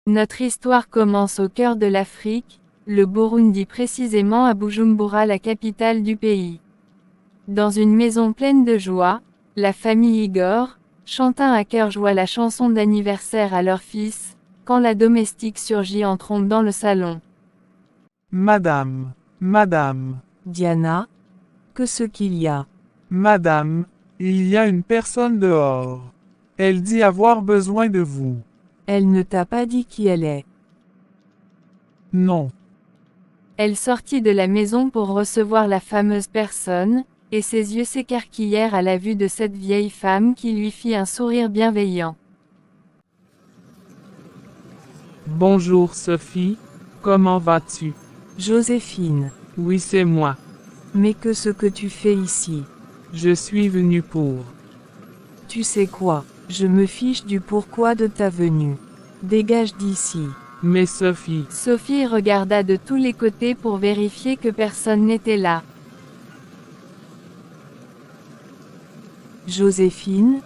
Notre histoire commence au cœur de l'Afrique, le Burundi précisément à Bujumbura, la capitale du pays. Dans une maison pleine de joie, la famille Igor chanta à cœur joie la chanson d'anniversaire à leur fils, quand la domestique surgit en trompe dans le salon. Madame, madame, Diana, que ce qu'il y a? madame, il y a une personne dehors. Elle dit avoir besoin de vous. Elle ne t'a pas dit qui elle est. Non. Elle sortit de la maison pour recevoir la fameuse personne, et ses yeux s'écarquillèrent à la vue de cette vieille femme qui lui fit un sourire bienveillant. Bonjour Sophie, comment vas-tu? Joséphine. Oui, c'est moi. Mais que ce que tu fais ici? Je suis venue pour... Tu sais quoi? Je me fiche du pourquoi de ta venue. Dégage d'ici. Mais Sophie... Sophie regarda de tous les côtés pour vérifier que personne n'était là. Joséphine?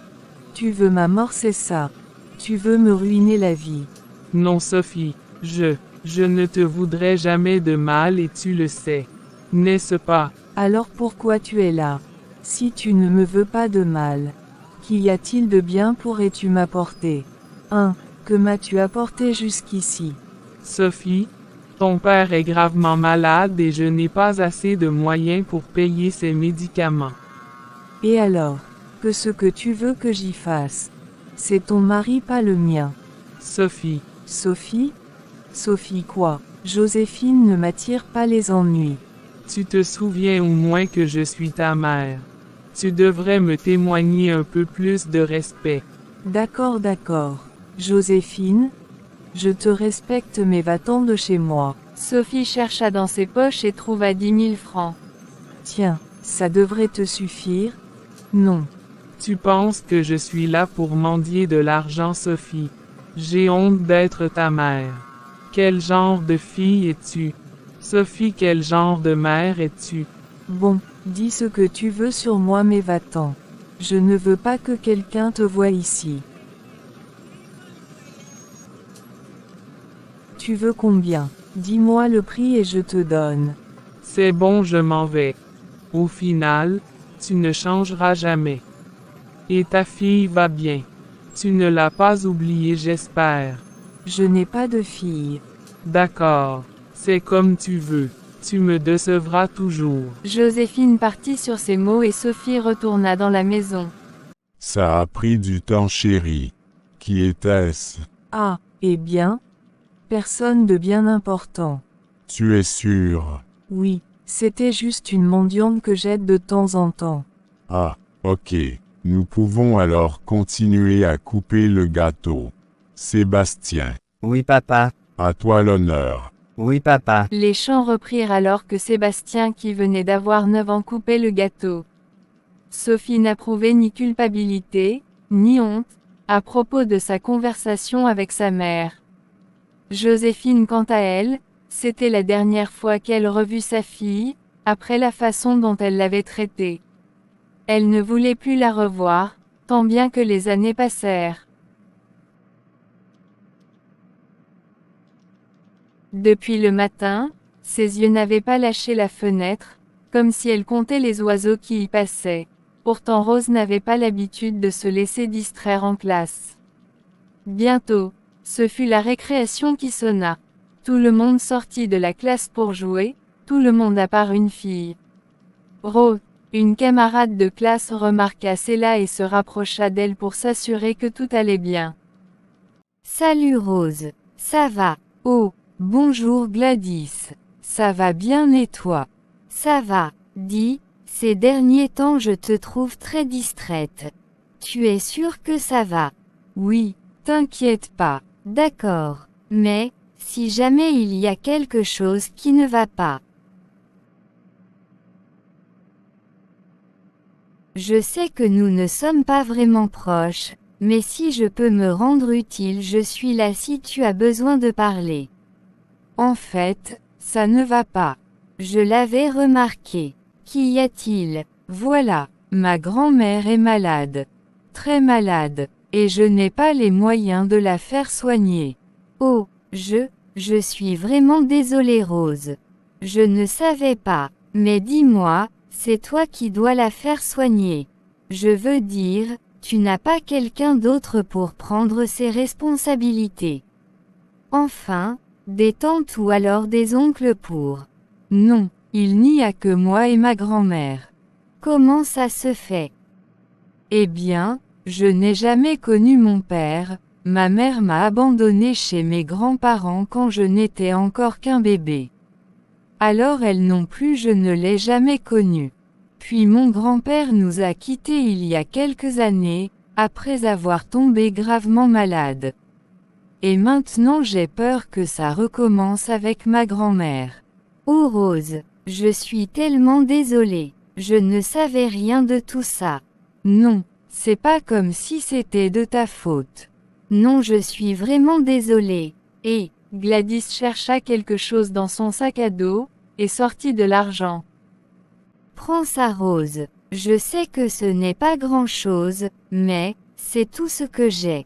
Tu veux ma mort, c'est ça? Tu veux me ruiner la vie? Non Sophie, je ne te voudrais jamais de mal et tu le sais. N'est-ce pas? Alors pourquoi tu es là? Si tu ne me veux pas de mal, qu'y a-t-il de bien pourrais-tu m'apporter? Que m'as-tu apporté jusqu'ici? Sophie, ton père est gravement malade et je n'ai pas assez de moyens pour payer ses médicaments. Et alors, que ce que tu veux que j'y fasse? C'est ton mari, pas le mien. Sophie. Sophie? Sophie quoi? Joséphine ne m'attire pas les ennuis. Tu te souviens au moins que je suis ta mère. Tu devrais me témoigner un peu plus de respect. D'accord, d'accord. Joséphine? Je te respecte mais va-t'en de chez moi. Sophie chercha dans ses poches et trouva 10 000 francs. Tiens, ça devrait te suffire? Non. Tu penses que je suis là pour mendier de l'argent, Sophie? J'ai honte d'être ta mère. Quel genre de fille es-tu? Sophie, quel genre de mère es-tu? Bon, dis ce que tu veux sur moi mais va-t'en. Je ne veux pas que quelqu'un te voie ici. Tu veux combien? Dis-moi le prix et je te donne. C'est bon, je m'en vais. Au final, tu ne changeras jamais. Et ta fille va bien. Tu ne l'as pas oubliée, j'espère. Je n'ai pas de fille. D'accord. C'est comme tu veux. Tu me décevras toujours. Joséphine partit sur ces mots et Sophie retourna dans la maison. Ça a pris du temps, chérie. Qui était-ce? Ah, eh bien? Personne de bien important. Tu es sûre? Oui, c'était juste une mendiante que j'aide de temps en temps. Ah, ok. Nous pouvons alors continuer à couper le gâteau. Sébastien. Oui papa. À toi l'honneur. Oui papa. Les chants reprirent alors que Sébastien, qui venait d'avoir 9 ans, coupait le gâteau. Sophie n'approuvait ni culpabilité, ni honte, à propos de sa conversation avec sa mère. Joséphine, quant à elle, c'était la dernière fois qu'elle revut sa fille, après la façon dont elle l'avait traitée. Elle ne voulait plus la revoir, tant bien que les années passèrent. Depuis le matin, ses yeux n'avaient pas lâché la fenêtre, comme si elle comptait les oiseaux qui y passaient. Pourtant Rose n'avait pas l'habitude de se laisser distraire en classe. Bientôt, ce fut la récréation qui sonna. Tout le monde sortit de la classe pour jouer, tout le monde à part une fille. Rose, une camarade de classe, remarqua cela et se rapprocha d'elle pour s'assurer que tout allait bien. « Salut Rose, ça va? Oh, bonjour Gladys. Ça va bien et toi? Ça va, dis, ces derniers temps je te trouve très distraite. Tu es sûre que ça va? Oui, t'inquiète pas. D'accord, mais, si jamais il y a quelque chose qui ne va pas. Je sais que nous ne sommes pas vraiment proches, mais si je peux me rendre utile, je suis là si tu as besoin de parler. En fait, ça ne va pas. Je l'avais remarqué. Qu'y a-t-il? Voilà, ma grand-mère est malade. Très malade, et je n'ai pas les moyens de la faire soigner. Oh, Je suis vraiment désolée Rose. Je ne savais pas, mais dis-moi, c'est toi qui dois la faire soigner. Je veux dire, tu n'as pas quelqu'un d'autre pour prendre ses responsabilités. Enfin, des tantes ou alors des oncles pour. Non, il n'y a que moi et ma grand-mère. Comment ça se fait? Eh bien, je n'ai jamais connu mon père, ma mère m'a abandonné chez mes grands-parents quand je n'étais encore qu'un bébé. Alors elle non plus je ne l'ai jamais connue. Puis mon grand-père nous a quittés il y a quelques années, après avoir tombé gravement malade. Et maintenant j'ai peur que ça recommence avec ma grand-mère. Oh Rose, je suis tellement désolée, je ne savais rien de tout ça. Non, c'est pas comme si c'était de ta faute. Non, je suis vraiment désolée. Et Gladys chercha quelque chose dans son sac à dos, et sortit de l'argent. Prends ça Rose, je sais que ce n'est pas grand-chose, mais, c'est tout ce que j'ai.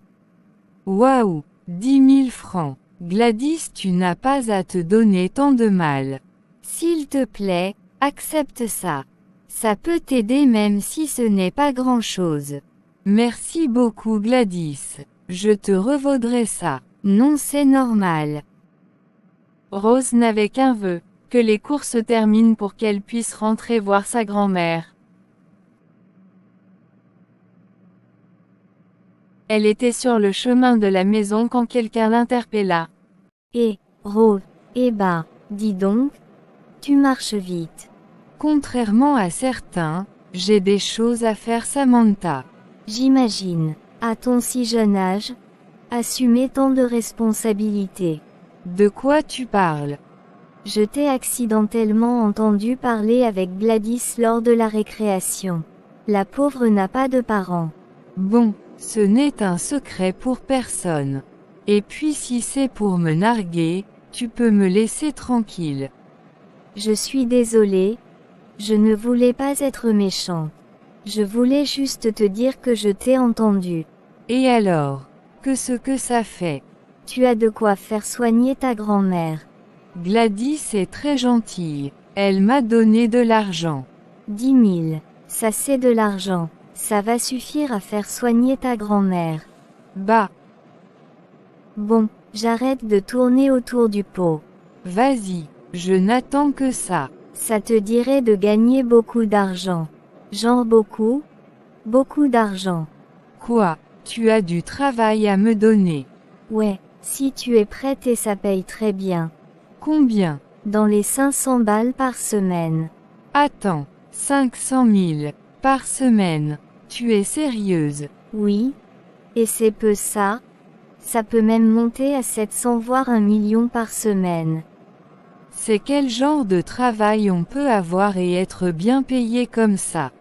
Waouh, 10 000 francs. Gladys, tu n'as pas à te donner tant de mal. S'il te plaît, accepte ça. Ça peut t'aider même si ce n'est pas grand-chose. Merci beaucoup Gladys. Je te revaudrai ça. Non, c'est normal. Rose n'avait qu'un vœu, que les cours se terminent pour qu'elle puisse rentrer voir sa grand-mère. Elle était sur le chemin de la maison quand quelqu'un l'interpella. Rose, dis donc, tu marches vite. Contrairement à certains, j'ai des choses à faire Samantha. J'imagine, à ton si jeune âge, assumer tant de responsabilités. De quoi tu parles? Je t'ai accidentellement entendu parler avec Gladys lors de la récréation. La pauvre n'a pas de parents. Bon, ce n'est un secret pour personne. Et puis si c'est pour me narguer, tu peux me laisser tranquille. Je suis désolée, je ne voulais pas être méchant. Je voulais juste te dire que je t'ai entendu. Et alors, qu'est-ce que ça fait? Tu as de quoi faire soigner ta grand-mère. Gladys est très gentille, elle m'a donné de l'argent. 10 000, ça c'est de l'argent, ça va suffire à faire soigner ta grand-mère. Bah. Bon, j'arrête de tourner autour du pot. Vas-y, je n'attends que ça. Ça te dirait de gagner beaucoup d'argent. Genre beaucoup? Beaucoup d'argent. Quoi, tu as du travail à me donner? Ouais, si tu es prête et ça paye très bien. Combien? Dans les 500 balles par semaine. Attends, 500 000 par semaine. Tu es sérieuse? Oui. Et c'est peu ça? Ça peut même monter à 700 voire 1 million par semaine. C'est quel genre de travail on peut avoir et être bien payé comme ça?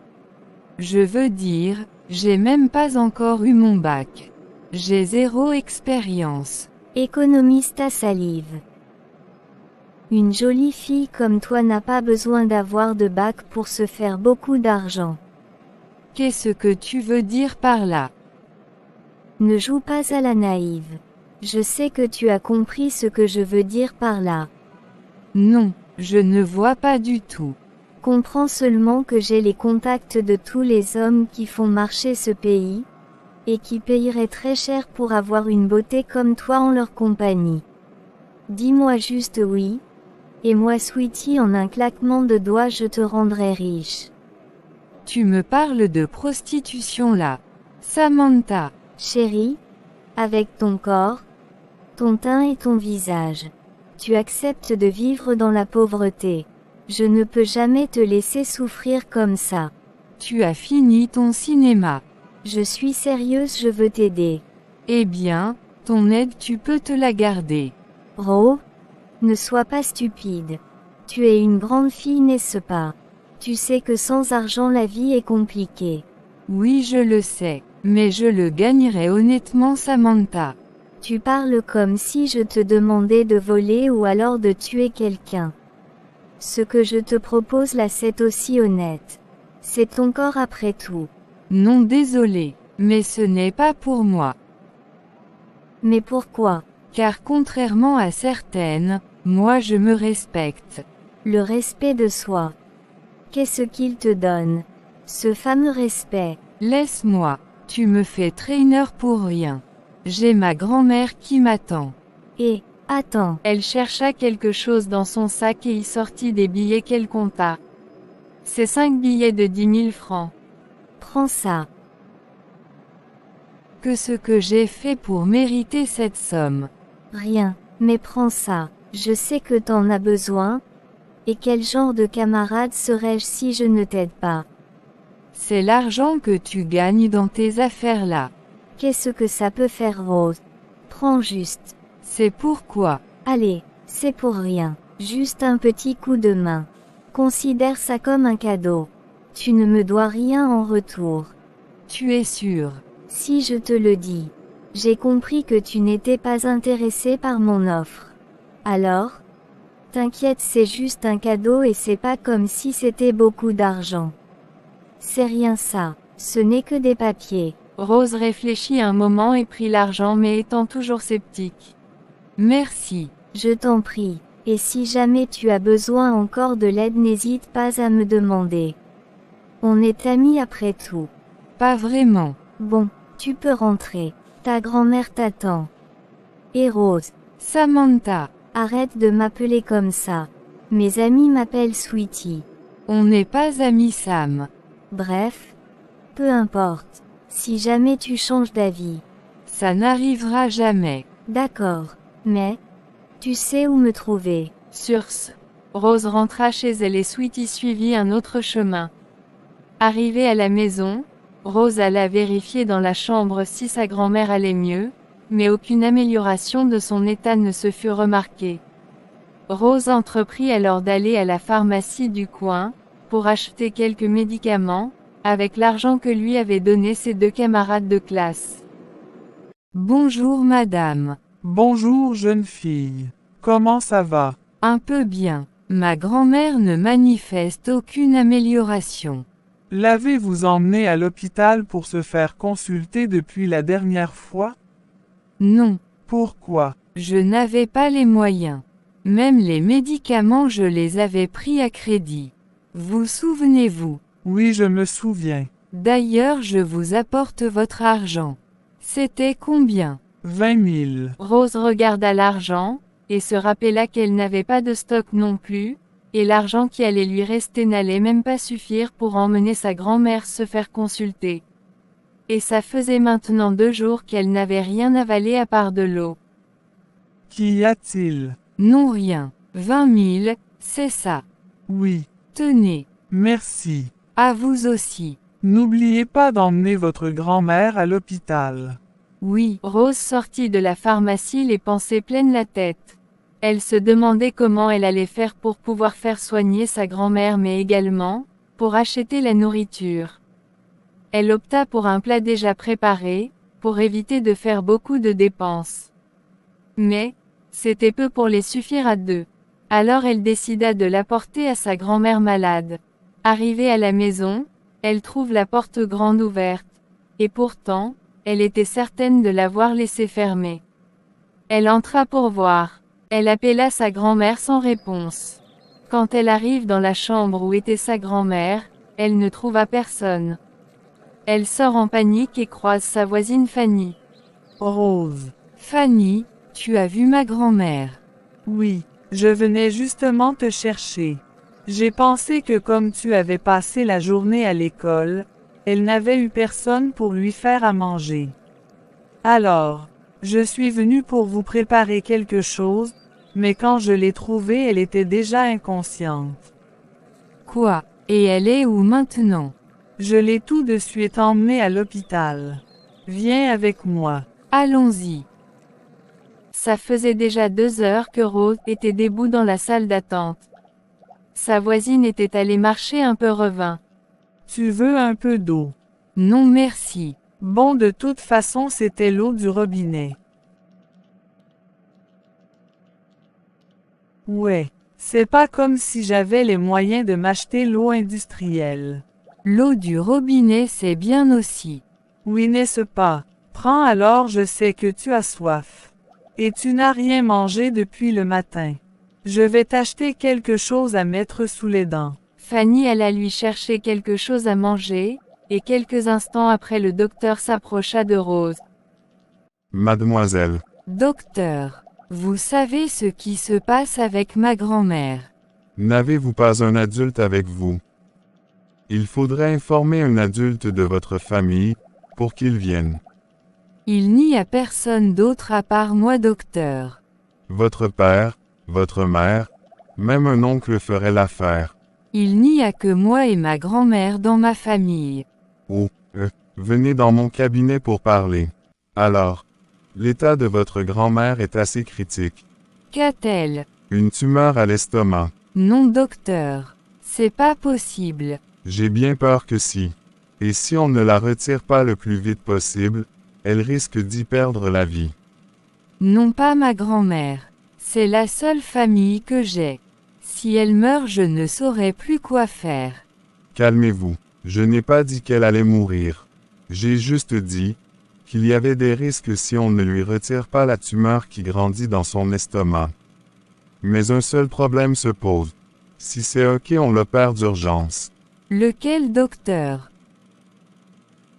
Je veux dire, j'ai même pas encore eu mon bac. J'ai 0 expérience. Économise ta salive. Une jolie fille comme toi n'a pas besoin d'avoir de bac pour se faire beaucoup d'argent. Qu'est-ce que tu veux dire par là? Ne joue pas à la naïve. Je sais que tu as compris ce que je veux dire par là. Non, je ne vois pas du tout. Comprends seulement que j'ai les contacts de tous les hommes qui font marcher ce pays, et qui payeraient très cher pour avoir une beauté comme toi en leur compagnie. Dis-moi juste oui, et moi Sweetie en un claquement de doigts je te rendrai riche. Tu me parles de prostitution là. Samantha. Chérie, avec ton corps, ton teint et ton visage, tu acceptes de vivre dans la pauvreté. Je ne peux jamais te laisser souffrir comme ça. Tu as fini ton cinéma. Je suis sérieuse, je veux t'aider. Eh bien, ton aide tu peux te la garder. Ro, ne sois pas stupide. Tu es une grande fille, n'est-ce pas? Tu sais que sans argent la vie est compliquée. Oui, je le sais, mais je le gagnerai honnêtement Samantha. Tu parles comme si je te demandais de voler ou alors de tuer quelqu'un. Ce que je te propose là c'est aussi honnête. C'est ton corps après tout. Non désolé, mais ce n'est pas pour moi. Mais pourquoi? Car contrairement à certaines, moi je me respecte. Le respect de soi. Qu'est-ce qu'il te donne? Ce fameux respect. Laisse-moi, tu me fais traîner pour rien. J'ai ma grand-mère qui m'attend. Et, attends. Elle chercha quelque chose dans son sac et y sortit des billets qu'elle compta. C'est 5 billets de 10 000 francs. Prends ça. Que j'ai fait pour mériter cette somme? Rien, mais prends ça. Je sais que t'en as besoin. Et quel genre de camarade serais-je si je ne t'aide pas? C'est l'argent que tu gagnes dans tes affaires là. Qu'est-ce que ça peut faire, Rose? Prends juste. C'est pourquoi. Allez, c'est pour rien. Juste un petit coup de main. Considère ça comme un cadeau. Tu ne me dois rien en retour. Tu es sûr? Si je te le dis. J'ai compris que tu n'étais pas intéressé par mon offre. Alors? T'inquiète, c'est juste un cadeau et c'est pas comme si c'était beaucoup d'argent. C'est rien ça. Ce n'est que des papiers. Rose réfléchit un moment et prit l'argent mais étant toujours sceptique. Merci. Je t'en prie. Et si jamais tu as besoin encore de l'aide, n'hésite pas à me demander. On est amis après tout. Pas vraiment. Bon, tu peux rentrer. Ta grand-mère t'attend. Et Rose. Samantha. Arrête de m'appeler comme ça. Mes amis m'appellent Sweetie. On n'est pas amis, Sam. Bref. Peu importe. Si jamais tu changes d'avis. Ça n'arrivera jamais. D'accord. Mais, tu sais où me trouver. Sur ce, Rose rentra chez elle et Sweetie suivit un autre chemin. Arrivée à la maison, Rose alla vérifier dans la chambre si sa grand-mère allait mieux, mais aucune amélioration de son état ne se fut remarquée. Rose entreprit alors d'aller à la pharmacie du coin, pour acheter quelques médicaments, avec l'argent que lui avaient donné ses 2 camarades de classe. Bonjour madame. Bonjour jeune fille. Comment ça va? Un peu bien. Ma grand-mère ne manifeste aucune amélioration. L'avez-vous emmenée à l'hôpital pour se faire consulter depuis la dernière fois? Non. Pourquoi? Je n'avais pas les moyens. Même les médicaments je les avais pris à crédit. Vous souvenez-vous? Oui, je me souviens. D'ailleurs je vous apporte votre argent. C'était combien? 20 000. Rose regarda l'argent, et se rappela qu'elle n'avait pas de stock non plus, et l'argent qui allait lui rester n'allait même pas suffire pour emmener sa grand-mère se faire consulter. Et ça faisait maintenant 2 jours qu'elle n'avait rien avalé à part de l'eau. Qu'y a-t-il? Non rien. 20 000, c'est ça. Oui. Tenez. Merci. À vous aussi. N'oubliez pas d'emmener votre grand-mère à l'hôpital. Oui. Rose sortit de la pharmacie les pensées pleines la tête. Elle se demandait comment elle allait faire pour pouvoir faire soigner sa grand-mère mais également, pour acheter la nourriture. Elle opta pour un plat déjà préparé, pour éviter de faire beaucoup de dépenses. Mais, c'était peu pour les suffire à 2. Alors elle décida de l'apporter à sa grand-mère malade. Arrivée à la maison, elle trouve la porte grande ouverte. Et pourtant, elle était certaine de l'avoir laissée fermée. Elle entra pour voir. Elle appela sa grand-mère sans réponse. Quand elle arrive dans la chambre où était sa grand-mère, elle ne trouva personne. Elle sort en panique et croise sa voisine Fanny. Rose. Fanny, tu as vu ma grand-mère? Oui, je venais justement te chercher. J'ai pensé que comme tu avais passé la journée à l'école, elle n'avait eu personne pour lui faire à manger. Alors, je suis venue pour vous préparer quelque chose, mais quand je l'ai trouvée, elle était déjà inconsciente. Quoi? Et elle est où maintenant? Je l'ai tout de suite emmenée à l'hôpital. Viens avec moi. Allons-y. Ça faisait déjà 2 heures que Rose était debout dans la salle d'attente. Sa voisine était allée marcher un peu revint. Tu veux un peu d'eau? Non merci. Bon, de toute façon, c'était l'eau du robinet. Ouais, c'est pas comme si j'avais les moyens de m'acheter l'eau industrielle. L'eau du robinet c'est bien aussi. Oui, n'est-ce pas? Prends alors, je sais que tu as soif. Et tu n'as rien mangé depuis le matin. Je vais t'acheter quelque chose à mettre sous les dents. Fanny alla lui chercher quelque chose à manger, et quelques instants après le docteur s'approcha de Rose. Mademoiselle, Docteur, vous savez ce qui se passe avec ma grand-mère. n'avez-vous pas un adulte avec vous? Il faudrait informer un adulte de votre famille, pour qu'il vienne. Il n'y a personne d'autre à part moi, docteur. Votre père, votre mère, même un oncle ferait l'affaire. Il n'y a que moi et ma grand-mère dans ma famille. Oh, venez dans mon cabinet pour parler. Alors, l'état de votre grand-mère est assez critique. Qu'a-t-elle? Une tumeur à l'estomac. Non, docteur. C'est pas possible. J'ai bien peur que si. Et si on ne la retire pas le plus vite possible, elle risque d'y perdre la vie. Non, pas ma grand-mère. C'est la seule famille que j'ai. Si elle meurt, je ne saurais plus quoi faire. Calmez-vous. Je n'ai pas dit qu'elle allait mourir. J'ai juste dit qu'il y avait des risques si on ne lui retire pas la tumeur qui grandit dans son estomac. Mais un seul problème se pose. Si c'est ok, on l'opère d'urgence. Lequel, docteur?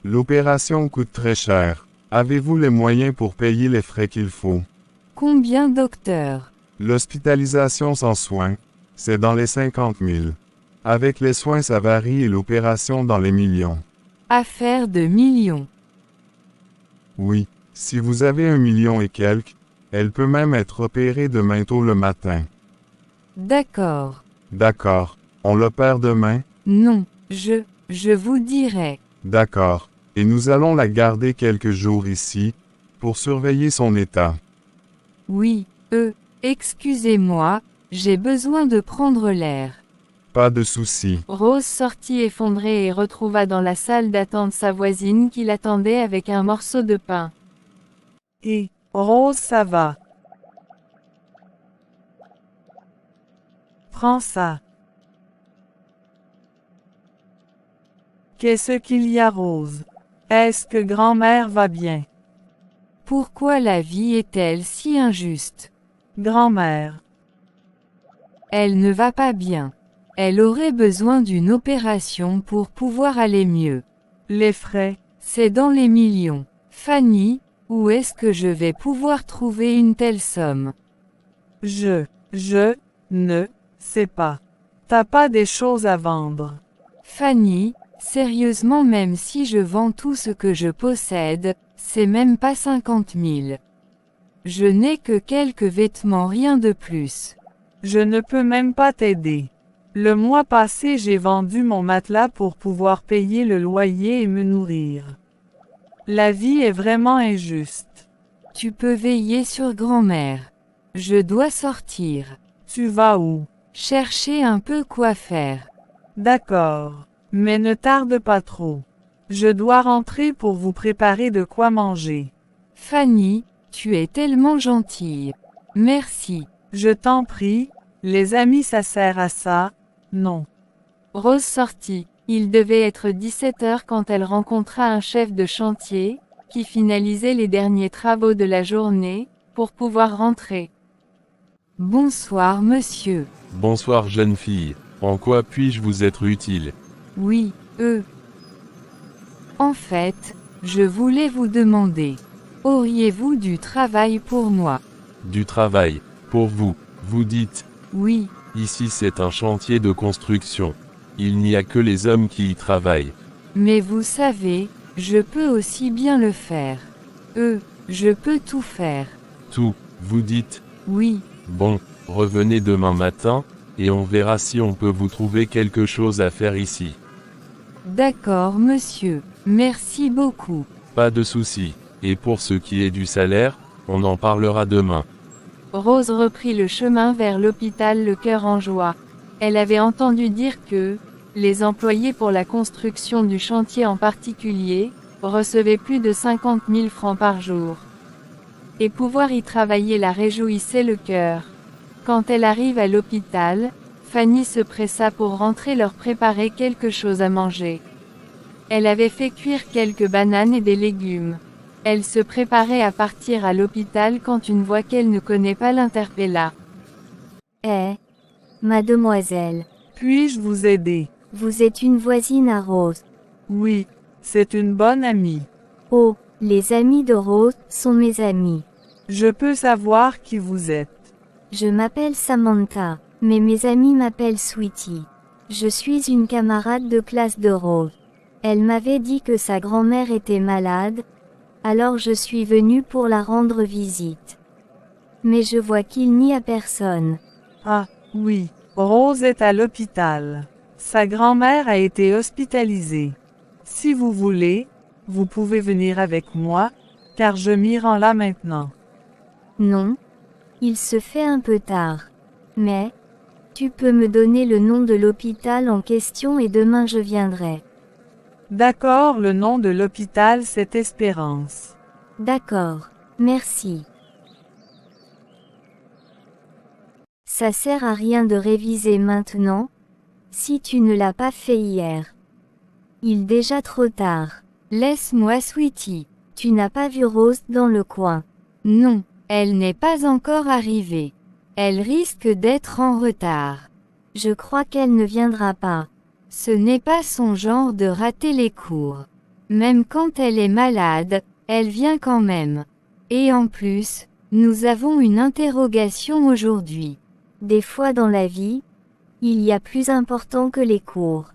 L'opération coûte très cher. Avez-vous les moyens pour payer les frais qu'il faut? Combien, docteur? L'hospitalisation sans soins, c'est dans les 50 000. Avec les soins, ça varie et l'opération dans les millions. Affaire de millions. Oui, si vous avez 1 million et quelques, elle peut même être opérée demain tôt le matin. D'accord. D'accord. On l'opère demain? Non, je vous dirai. D'accord. Et nous allons la garder quelques jours ici, pour surveiller son état. Oui, excusez-moi, j'ai besoin de prendre l'air. Pas de souci. Rose sortit effondrée et retrouva dans la salle d'attente sa voisine qui l'attendait avec un morceau de pain. Et, Rose, ça va. Prends ça. Qu'est-ce qu'il y a, Rose? Est-ce que grand-mère va bien? Pourquoi la vie est-elle si injuste? Grand-mère. Elle ne va pas bien. Elle aurait besoin d'une opération pour pouvoir aller mieux. Les frais. C'est dans les millions. Fanny, où est-ce que je vais pouvoir trouver une telle somme? Je ne sais pas. T'as pas des choses à vendre. Fanny, sérieusement, même si je vends tout ce que je possède, c'est même pas 50 000. Je n'ai que quelques vêtements, rien de plus. Je ne peux même pas t'aider. Le mois passé, j'ai vendu mon matelas pour pouvoir payer le loyer et me nourrir. La vie est vraiment injuste. Tu peux veiller sur grand-mère. Je dois sortir. Tu vas où? Chercher un peu quoi faire. D'accord. Mais ne tarde pas trop. Je dois rentrer pour vous préparer de quoi manger. Fanny, tu es tellement gentille. Merci. Je t'en prie, les amis, ça sert à ça, non. Rose sortit. Il devait être 17 h quand elle rencontra un chef de chantier, qui finalisait les derniers travaux de la journée, pour pouvoir rentrer. Bonsoir, monsieur. Bonsoir jeune fille, en quoi puis-je vous être utile? Oui, En fait, je voulais vous demander. Auriez-vous du travail pour moi? Du travail, pour vous, vous dites? Oui. Ici c'est un chantier de construction. Il n'y a que les hommes qui y travaillent. Mais vous savez, je peux aussi bien le faire. Je peux tout faire. Tout, vous dites? Oui. Bon, revenez demain matin, et on verra si on peut vous trouver quelque chose à faire ici. D'accord, monsieur. Merci beaucoup. Pas de souci. Et pour ce qui est du salaire, on en parlera demain. Rose reprit le chemin vers l'hôpital le cœur en joie. Elle avait entendu dire que, les employés pour la construction du chantier en particulier, recevaient plus de 50 000 francs par jour. Et pouvoir y travailler la réjouissait le cœur. Quand elle arrive à l'hôpital, Fanny se pressa pour rentrer leur préparer quelque chose à manger. Elle avait fait cuire quelques bananes et des légumes. Elle se préparait à partir à l'hôpital quand une voix qu'elle ne connaît pas l'interpella. Eh, mademoiselle, Puis-je vous aider? vous êtes une voisine à Rose. Oui, c'est une bonne amie. Oh, les amis de Rose sont mes amis. Je peux savoir qui vous êtes. Je m'appelle Samantha, mais mes amis m'appellent Sweetie. Je suis une camarade de classe de Rose. Elle m'avait dit que sa grand-mère était malade, alors je suis venue pour la rendre visite. Mais je vois qu'il n'y a personne. Ah, oui, Rose est à l'hôpital. Sa grand-mère a été hospitalisée. Si vous voulez, vous pouvez venir avec moi, car je m'y rends là maintenant. Non. Il se fait un peu tard. Mais, tu peux me donner le nom de l'hôpital en question et demain je viendrai. D'accord, le nom de l'hôpital c'est Espérance. D'accord. Merci. Ça sert à rien de réviser maintenant, si tu ne l'as pas fait hier. Il est déjà trop tard. Laisse-moi Sweetie. Tu n'as pas vu Rose dans le coin. Non, elle n'est pas encore arrivée. Elle risque d'être en retard. Je crois qu'elle ne viendra pas. Ce n'est pas son genre de rater les cours. Même quand elle est malade, elle vient quand même. Et en plus, nous avons une interrogation aujourd'hui. Des fois dans la vie, il y a plus important que les cours.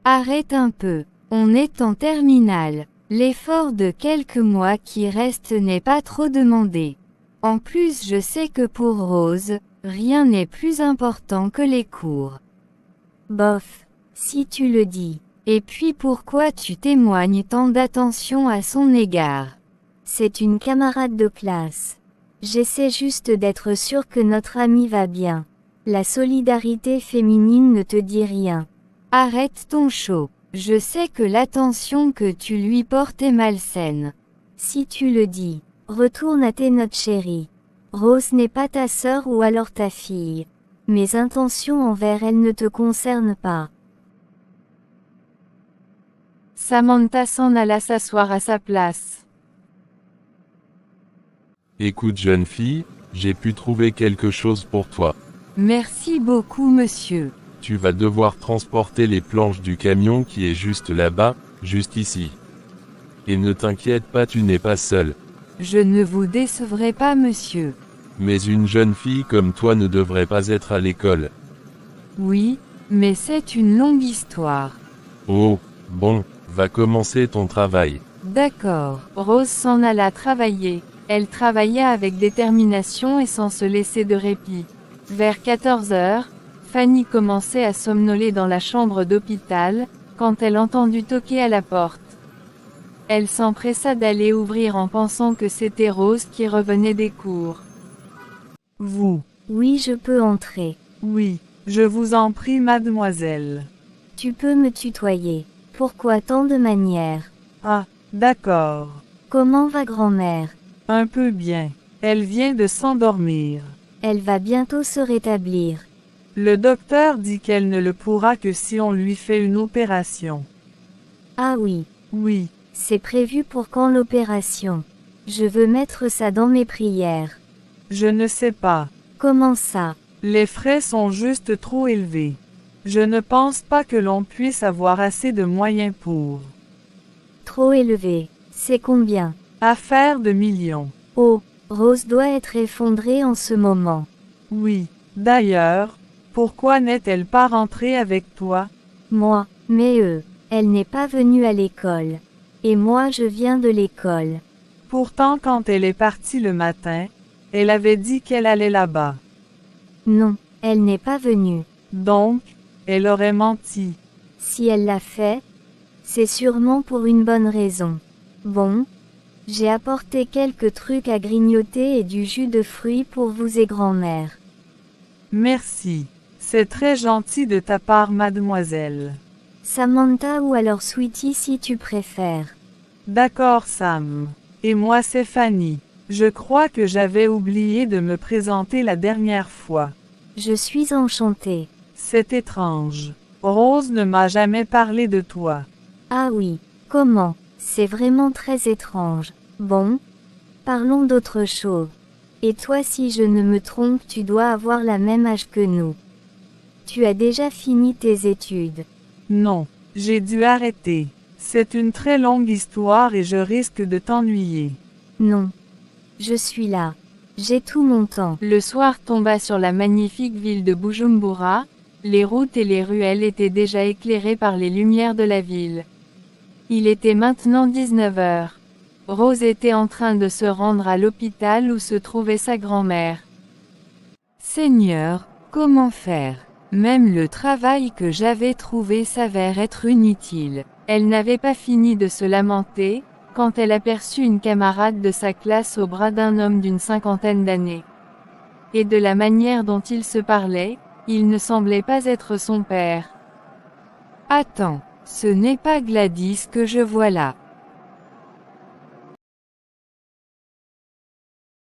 Arrête un peu. On est en terminale. L'effort de quelques mois qui restent n'est pas trop demandé. En plus, je sais que pour Rose, rien n'est plus important que les cours. Bof, si tu le dis. Et puis pourquoi tu témoignes tant d'attention à son égard? C'est une camarade de classe. J'essaie juste d'être sûre que notre amie va bien. La solidarité féminine ne te dit rien. Arrête ton show. Je sais que l'attention que tu lui portes est malsaine. Si tu le dis, retourne à tes notes chérie. Rose n'est pas ta sœur ou alors ta fille. Mes intentions envers elle ne te concernent pas. Samantha s'en alla s'asseoir à sa place. Écoute jeune fille, j'ai pu trouver quelque chose pour toi. Merci beaucoup monsieur. Tu vas devoir transporter les planches du camion qui est juste là-bas, juste ici. Et ne t'inquiète pas, tu n'es pas seul. Je ne vous décevrai pas monsieur. Mais une jeune fille comme toi ne devrait pas être à l'école. Oui, mais c'est une longue histoire. Oh, bon, va commencer ton travail. D'accord. Rose s'en alla travailler. Elle travailla avec détermination et sans se laisser de répit. Vers 14 heures, Fanny commençait à somnoler dans la chambre d'hôpital, quand elle entendit toquer à la porte. Elle s'empressa d'aller ouvrir en pensant que c'était Rose qui revenait des cours. Vous. Oui, je peux entrer. Oui, je vous en prie mademoiselle. Tu peux me tutoyer. Pourquoi tant de manières? Ah, d'accord. Comment va grand-mère? Un peu bien. Elle vient de s'endormir. Elle va bientôt se rétablir. Le docteur dit qu'elle ne le pourra que si on lui fait une opération. Ah oui. Oui. C'est prévu pour quand l'opération? Je veux mettre ça dans mes prières. Je ne sais pas. Comment ça? Les frais sont juste trop élevés. Je ne pense pas que l'on puisse avoir assez de moyens pour. Trop élevé. C'est combien? Affaire de millions. Oh, Rose doit être effondrée en ce moment. Oui. D'ailleurs, pourquoi n'est-elle pas rentrée avec toi? Moi, mais elle n'est pas venue à l'école. Et moi je viens de l'école. Pourtant quand elle est partie le matin, elle avait dit qu'elle allait là-bas. Non, elle n'est pas venue. Donc, elle aurait menti. Si elle l'a fait, c'est sûrement pour une bonne raison. Bon, j'ai apporté quelques trucs à grignoter et du jus de fruits pour vous et grand-mère. Merci. C'est très gentil de ta part mademoiselle. Samantha ou alors Sweetie si tu préfères. D'accord Sam. Et moi c'est Fanny. Je crois que j'avais oublié de me présenter la dernière fois. Je suis enchantée. C'est étrange. Rose ne m'a jamais parlé de toi. Ah oui, comment? C'est vraiment très étrange. Bon. Parlons d'autre chose. Et toi, si je ne me trompe, tu dois avoir la même âge que nous. Tu as déjà fini tes études. Non, j'ai dû arrêter. C'est une très longue histoire et je risque de t'ennuyer. Non. Je suis là. J'ai tout mon temps. Le soir tomba sur la magnifique ville de Bujumbura, les routes et les ruelles étaient déjà éclairées par les lumières de la ville. Il était maintenant 19 heures. Rose était en train de se rendre à l'hôpital où se trouvait sa grand-mère. Seigneur, comment faire? Même le travail que j'avais trouvé s'avère être inutile. Elle n'avait pas fini de se lamenter, quand elle aperçut une camarade de sa classe au bras d'un homme d'une cinquantaine d'années. Et de la manière dont il se parlait, il ne semblait pas être son père. Attends, ce n'est pas Gladys que je vois là.